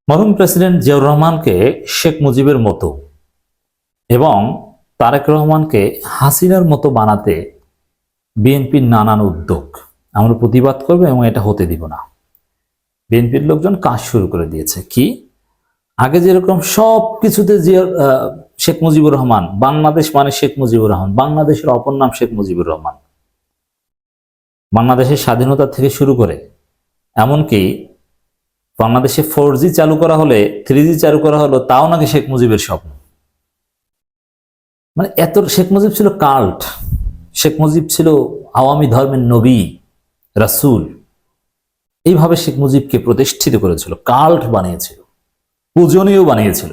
মরহুম প্রেসিডেন্ট জিয়াউর রহমানকে শেখ মুজিবের মতো এবং তারেক রহমানকে হাসিনার মতো বানাতে বিএনপির নানান উদ্যোগ। আমরা প্রতিবাদ করব এবং এটা হতে দিব না। বিএনপির লোকজন কাজ শুরু করে দিয়েছে। কি আগে যেরকম সব কিছুতে শেখ মুজিবুর রহমান, বাংলাদেশ মানে শেখ মুজিবুর রহমান, বাংলাদেশের অপর নাম শেখ মুজিবুর রহমান, বাংলাদেশের স্বাধীনতা থেকে শুরু করে এমনকি বাংলাদেশে 4G চালু করা হলে 3G চালু করা হলো, তাও নাকি শেখ মুজিবের স্বপ্ন। মানে এত শেখ মুজিব ছিল কাল্ট, শেখ মুজিব ছিল আওয়ামী ধর্মের নবী রাসূল। এইভাবে শেখ মুজিবকে প্রতিষ্ঠিত করেছিল, কাল্ট বানিয়েছিল, পূজনীয় বানিয়েছিল।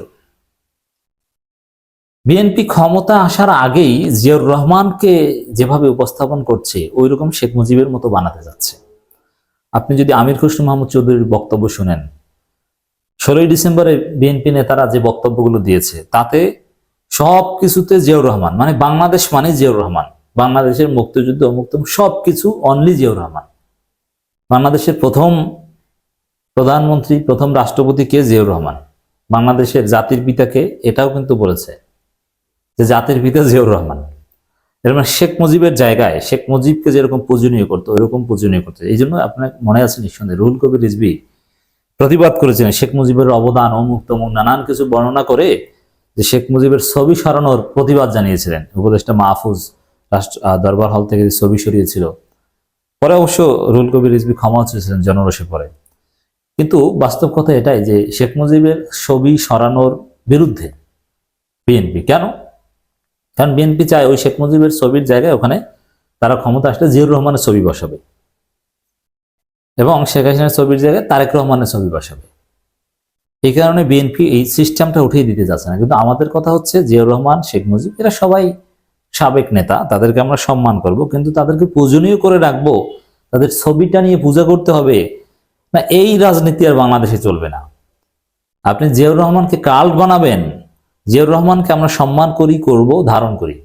বিএনপি ক্ষমতা আসার আগেই জিয়াউর রহমানকে যেভাবে উপস্থাপন করছে ওই রকম শেখ মুজিবের মতো বানাতে যাচ্ছে। আপনি যদি আমির খসরু মাহমুদ চৌধুরীর বক্তব্য শুনেন, 16ই ডিসেম্বরে বিএনপি নেতারা যে বক্তব্যগুলো দিয়েছে তাতে সব কিছুতে জিয়াউর রহমান, মানে বাংলাদেশ মানে জিয়াউর রহমান, বাংলাদেশের মুক্তিযুদ্ধ মুক্ত সবকিছু অনলি জিয়াউর রহমান। বাংলাদেশের প্রথম প্রধানমন্ত্রী, প্রথম রাষ্ট্রপতি কে? জিয়াউর রহমান। বাংলাদেশের জাতির পিতাকে এটাও কিন্তু বলেছে যে জাতির পিতা জিয়াউর রহমান। এর মানে শেখ মুজিবের জায়গায় শেখ মুজিবকে যেরকম পূজনীয় করতো ওইরকম পূজনীয় করতে। এই জন্য আপনার মনে আছে নিঃসন্দেহে রুহুল কবির রিজভী প্রতিবাদ করেছেন শেখ মুজিবের অবদান, অমুক তমুক নানান কিছু বর্ণনা করে যে শেখ মুজিবের ছবি সরানোর প্রতিবাদ জানিয়েছিলেন। উপদেষ্টা মাহফুজ দরবার হল থেকে ছবি সরিয়েছিল, পরে অবশ্য রুহুল কবির রিজভী ক্ষমাও চেয়েছিলেন জনরোষে পরে। কিন্তু বাস্তব কথা এটাই যে শেখ মুজিবের ছবি সরানোর বিরুদ্ধে বিএনপি। কেন? কারণ বিএনপি চায় ওই শেখ মুজিবের ছবির জায়গায় ওখানে তারা ক্ষমতা আসলে জিয়াউর রহমানের ছবি বসাবে এবং শেখ হাসিনার ছবির জায়গায় তারেক রহমানের ছবি বসাবে। এই কারণে বিএনপি এই সিস্টেমটা উঠিয়ে দিতে যাচ্ছে না। কিন্তু আমাদের কথা হচ্ছে জিয়াউর রহমান, শেখ মুজিব এরা সবাই সাবেক নেতা, তাদেরকে আমরা সম্মান করব, কিন্তু তাদেরকে পূজনীয় করে রাখবো, তাদের ছবিটা নিয়ে পূজা করতে হবে না, এই রাজনীতি আর বাংলাদেশে চলবে না। আপনি জিয়াউর রহমানকে কাল্ট বানাবেন, জিয়াউর রহমানকে আমরা সম্মান করি, করব, ধারণ করি,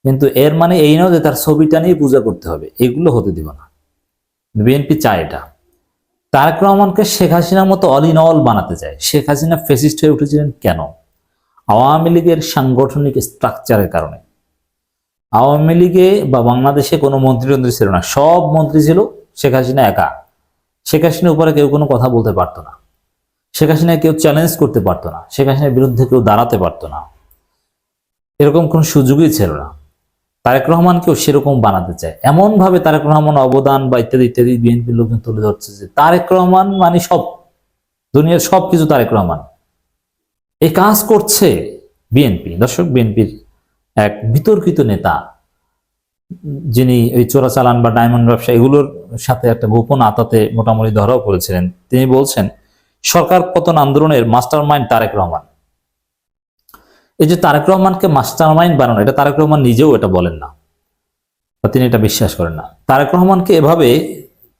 কিন্তু এর মানে এই নয় যে তার ছবিটা নিয়ে পূজা করতে হবে। এগুলো হতে দিব না। বিএনপি চায় এটা। তারেক রহমানকে শেখ হাসিনার মতো অল ইন অল বানাতে চায়। শেখ হাসিনা ফেসিস্ট হয়ে উঠেছিলেন কেন? আওয়ামী লীগের সাংগঠনিক স্ট্রাকচারের কারণে। আওয়ামী লীগে বা বাংলাদেশে কোনো মন্ত্রী ছিল না, সব মন্ত্রী ছিল শেখ হাসিনা একা। শেখ হাসিনার উপরে কেউ কোনো কথা বলতে পারতো না, শেখ হাসিনা কেউ চ্যালেঞ্জ করতে পারতো না, শেখ হাসিনার বিরুদ্ধে কেউ দাঁড়াতে পারতো না, এরকম কোনো সুযোগই ছিল না। তারেক রহমানকেও সেরকম বানাতে চায়। এমন ভাবে তারেক রহমান অবদান বা ইত্যাদি ইত্যাদি বিএনপির লোকজন তুলে ধরছে যে তারেক রহমান মানে সব, দুনিয়ার সবকিছু তারেক রহমান। এই কাজ করছে বিএনপি। দর্শক, বিএনপির এক বিতর্কিত নেতা, যিনি ওই চোরাচালান বা ডায়মন্ড ব্যবসা এগুলোর সাথে একটা গোপন আতাতে মোটামুটি ধরাও করেছিলেন, তিনি বলছেন সরকার পতন আন্দোলনের মাস্টার মাইন্ড তারেক রহমান। এই যে তারেক রহমানকে মাস্টার মাইন্ড বানানো, এটা তারেক রহমান নিজেও এটা বলেন না বা তিনি এটা বিশ্বাস করেন না। তারেক রহমানকে এভাবে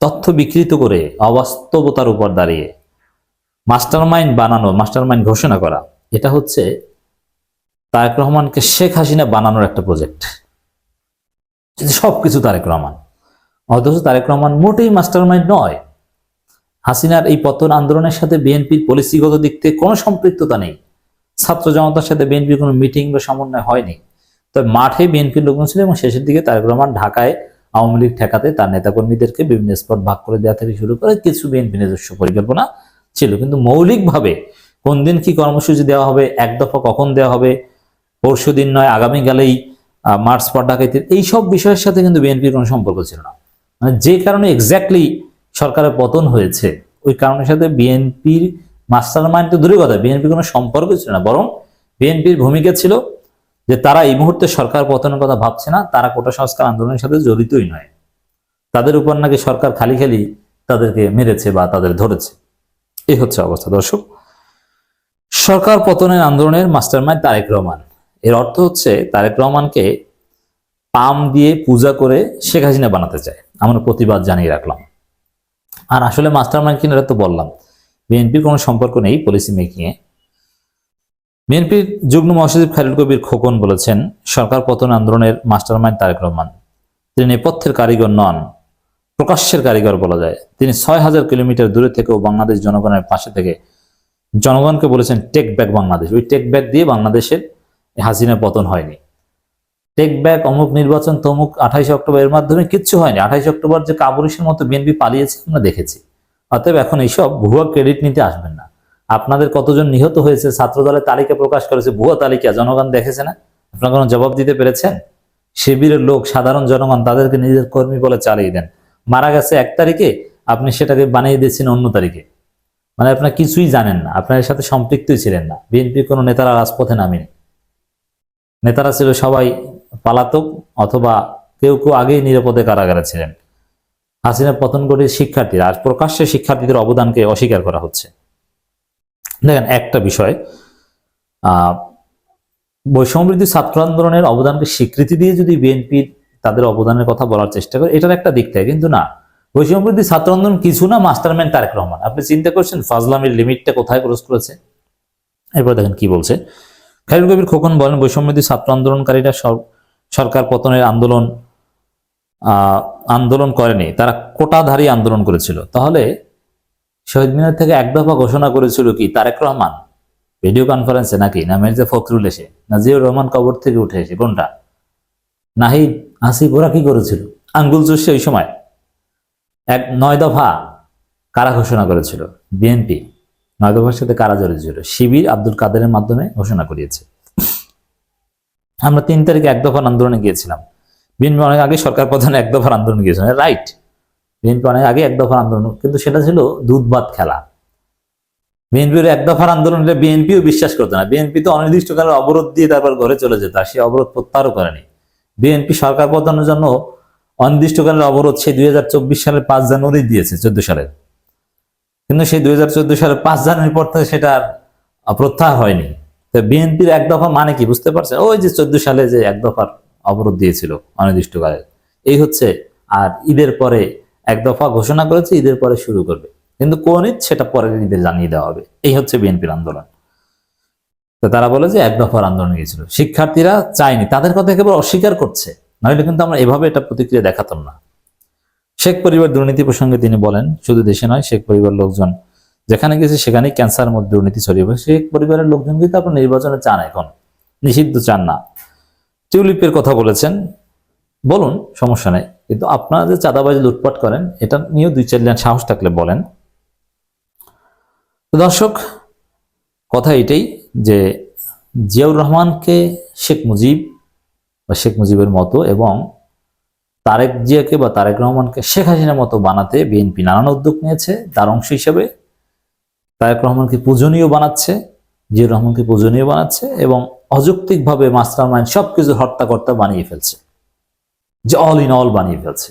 তথ্য বিকৃত করে অবাস্তবতার উপর দাঁড়িয়ে মাস্টার মাইন্ড বানানো, মাস্টার মাইন্ড ঘোষণা করা, এটা হচ্ছে তারেক রহমানকে শেখ হাসিনা বানানোর একটা প্রজেক্ট। সবকিছু তারেক রহমান, অথচ তারেক রহমান মোটেই মাস্টার মাইন্ড নয়। হাসিনার এই পতন আন্দোলনের সাথে বিএনপির পলিসিগত দিক থেকে কোনো সম্পৃক্ততা নেই। ছাত্র জনতার সাথে বিএনপির কোনো মিটিং বা সমন্বয় হয়নি। তবে মাঠে বিএনপির লোকজন ছিল এবং শেষের দিকে তারেক রহমান ঢাকায় আওয়ামী লীগ ঠেকাতে তার নেতাকর্মীদেরকে বিভিন্ন স্পট ভাগ করে দেওয়া থেকে শুরু করে কিছু বিএনপি নিজস্ব পরিকল্পনা ছিল। কিন্তু মৌলিকভাবে কোন দিন কি কর্মসূচি দেওয়া হবে, এক দফা কখন দেওয়া হবে, পরশু দিন নয় আগামীকালেই মার্চ স্পট ডাকাইতে, এইসব বিষয়ের সাথে কিন্তু বিএনপির কোনো সম্পর্ক ছিল না। মানে যে কারণে এক্স্যাক্টলি সরকারের পতন হয়েছে ওই কারণের সাথে বিএনপির মাস্টার মাইন্ড তো দূরের কথা, বিএনপির কোনো সম্পর্ক ছিল না। বরং বিএনপির ভূমিকা ছিল যে তারা এই মুহূর্তে সরকার পতনের কথা ভাবছে না, তারা কোটা সংস্কার আন্দোলনের সাথে জড়িতই নয়। তাদের উপর নাকি সরকার খালি খালি তাদেরকে মেরেছে বা তাদের ধরেছে। এই হচ্ছে অবস্থা। দর্শক, সরকার পতনের আন্দোলনের মাস্টার মাইন্ড তারেক রহমান। এর অর্থ হচ্ছে তারেক রহমানকে পাম দিয়ে পূজা করে শেখ হাসিনা বানাতে চায়। আমরা প্রতিবাদ জানিয়ে রাখলাম। আর আসলে মাস্টার মাইন্ড কিনা তো বললাম, বিএনপির কোনো সম্পর্ক নেই পলিসি মেকিংয়ে। বিএনপির যুগ্ম মহাসচিব খালিদ কবির খোকন বলেছেন সরকার পতন আন্দোলনের মাস্টার মাইন্ড তারেক রহমান। তিনি নেপথ্যের কারিগর নন, প্রকাশ্যের কারিগর বলা যায়। তিনি 6000 কিলোমিটার দূরে থেকেও বাংলাদেশ জনগণের পাশে থেকে জনগণকে বলেছেন টেক ব্যাক বাংলাদেশ, ওই টেক ব্যাক দিয়ে বাংলাদেশের হাসিনার পতন হয়নি। টেক ব্যাক, অমুক নির্বাচন, তমুক 28 অক্টোবর, এর মাধ্যমে কিচ্ছু হয়নি। 28 অক্টোবর যে কাবুলিশের মতো বিএনপি পালিয়েছে আমরা দেখেছি। অতএব এখন এইসব ভুয়া ক্রেডিট নিতে আসবেন না। আপনাদের কতজন নিহত হয়েছে, ছাত্র দলের তালিকা প্রকাশ করেছে, ভুয়া তালিকা, জনগণ দেখেছে না? আপনারা কোনো জবাব দিতে পেরেছেন? শিবিরের লোক, সাধারণ জনগণ তাদেরকে নিজের কর্মী বলে চালিয়ে দেন। মারা গেছে 1 তারিখে, আপনি সেটাকে বানিয়ে দিয়েছেন অন্য তারিখে। মানে আপনার কিছুই জানেন না, আপনার সাথে সম্পৃক্তই ছিলেন না। বিএনপির কোনো নেতারা রাজপথে নামেনি, নেতারা ছিল সবাই পালাতক, অথবা কেউ কেউ আগেই নিরাপদে কারাগারে ছিলেন। হাসিনা পতন করে শিক্ষার্থীরা, আর প্রকাশ্যে শিক্ষার্থীদের অবদানকে অস্বীকার করা হচ্ছে। দেখেন একটা বিষয়, বৈষম্যবিরোধী ছাত্র আন্দোলনের অবদানকে স্বীকৃতি দিয়ে যদি বিএনপি তাদের অবদানের কথা বলার চেষ্টা করে, এটার একটা দিক থাকে, কিন্তু না, বৈষম্যবিরোধী ছাত্র আন্দোলন কিছু না, মাস্টারমাইন্ড তারেক রহমান। আপনি চিন্তা করছেন ফাজলামির লিমিটটা কোথায় ক্রস করেছে? এরপর দেখেন কি বলছে খায়রুল কবির খোকন, বলেন বৈষম্যবিরোধী ছাত্র আন্দোলনকারীরা সরকার পতনের আন্দোলন করেনি, তারা কোটাধারী আন্দোলন করেছিল। তাহলে শহীদ মিনার থেকে 1 দফা ঘোষণা করেছিল কি তারেক রহমান ভিডিও কনফারেন্সে, নাকি না মির্জা ফখরুল এসে, না জিয়াউর রহমান কবর থেকে উঠে এসে? কোনটা? নাহিদ, আসিফ, ওরা কি করেছিল? আঙ্গুল চুষে ওই সময় 9 দফা কারা ঘোষণা করেছিল? বিএনপি। 9 দফার সাথে কারা জড়িত ছিল? শিবির আব্দুল কাদেরের মাধ্যমে ঘোষণা করিয়েছে। আমরা 3 তারিখে 1 দফার আন্দোলনে গিয়েছিলাম। বিএনপি অনেক আগে সরকার প্রধান 1 দফার আন্দোলন গিয়েছিল, রাইট? বিএনপি অনেক আগে 1 দফার আন্দোলন, কিন্তু সেটা ছিল দুধ ভাত খেলা। বিএনপির 1 দফার আন্দোলন বিএনপিও বিশ্বাস করতো না। বিএনপি তো অনির্দিষ্টকালের অবরোধ দিয়ে তারপর ঘরে চলে যেত, আর সেই অবরোধ প্রত্যাহারও করেনি। বিএনপি সরকার পতনের জন্য অনির্দিষ্টকালের অবরোধ সেই 2024 সালের 5 জানুয়ারি দিয়েছে, 14 সালের, কিন্তু সেই 2014 সালের 5 জানুয়ারি পর থেকে সেটা প্রত্যাহার হয়নি। তো বিএনপির 1 দফা মানে কি বুঝতে পারছেন? ওই যে 14 সালে যে 1 দফার অবরোধ দিয়েছিল অনির্দিষ্টকালের, এই হচ্ছে। আর ঈদের পরে 1 দফা ঘোষণা করেছে, ঈদের পরে শুরু করবে, কিন্তু কোন ঈদ সেটা পরের ঈদের জানিয়ে দেওয়া হবে। এই হচ্ছে বিএনপির আন্দোলন। তো তারা বলে যে 1 দফার আন্দোলন গিয়েছিল, শিক্ষার্থীরা চায়নি, তাদের কথা একেবারে অস্বীকার করছে, নইলে কিন্তু আমরা এভাবে এটা প্রতিক্রিয়া দেখাতাম না। শেখ পরিবার দুর্নীতি প্রসঙ্গে তিনি বলেন, শুধু দেশে নয়, শেখ পরিবার লোকজন যেখানে গেছে সেখানেই ক্যান্সার মধ্যে দুর্নীতি ছড়িয়ে পড়ে। শেখ পরিবারের লোকজন কিন্তু আপনার নির্বাচনে চান, এখন নিষিদ্ধ চান না। টিউলিপের কথা বলেছেন, বলুন, সমস্যা নেই, কিন্তু আপনারা যে চাঁদাবাজি লুটপাট করেন এটা নিয়েও 2-4 লাইন সাহস থাকলে বলেন। দর্শক, কথা এটাই যে জিয়াউর রহমানকে শেখ মুজিব বা শেখ মুজিবের মতো, এবং তারেক জিয়াকে বা তারেক রহমানকে শেখ হাসিনার মতো বানাতে বিএনপি নানান উদ্যোগ নিয়েছে। তার অংশ হিসেবে তারেক রহমানকে পূজনীয় বানাচ্ছে, জিয়াউর রহমানকে পূজনীয় বানাচ্ছে, এবং অযৌক্তিকভাবে মাস্টারমাইন্ড সবকিছু হর্তাকর্তা বানিয়ে ফেলছে, যে অল ইন অল বানিয়ে ফেলছে।